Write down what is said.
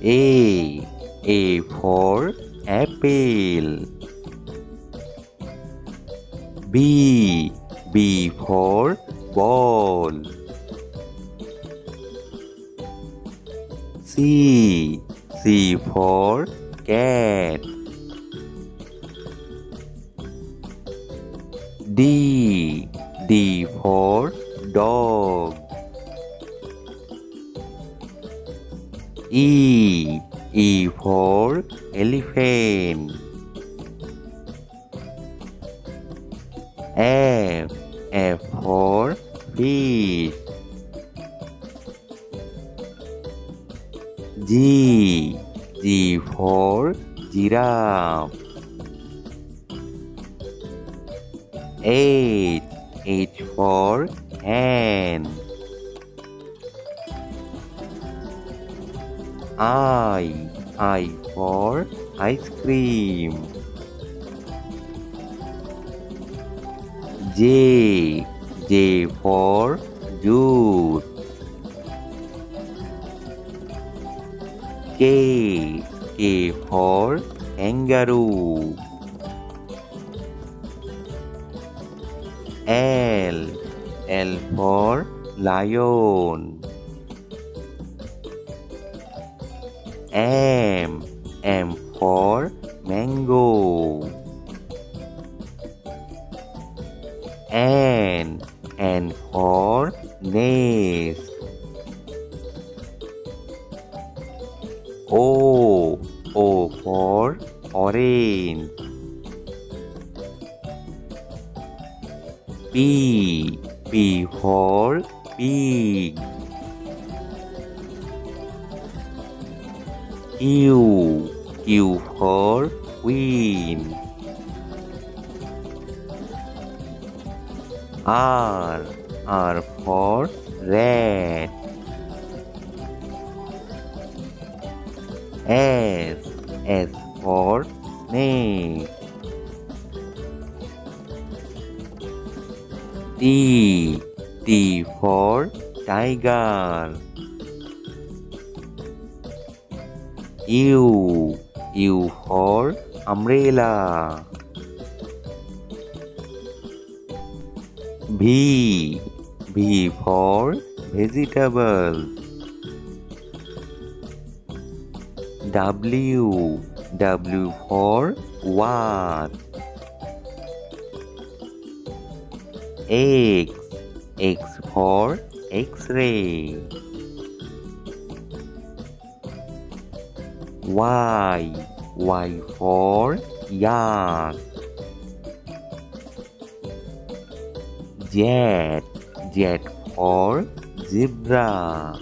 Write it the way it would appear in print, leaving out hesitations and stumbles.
A for apple. B for ball. C for cat. D for dog. E for elephant. F for fish. G for giraffe. H for hen. I for ice cream. J for juice. K for kangaroo. L for lion. M for mango. N for nest. O for orange. P for pig. Q for queen. R for rat. S for snake. T for tiger. U for umbrella. V for vegetable. W for what. X for X-ray. Y for yak. Z for zebra.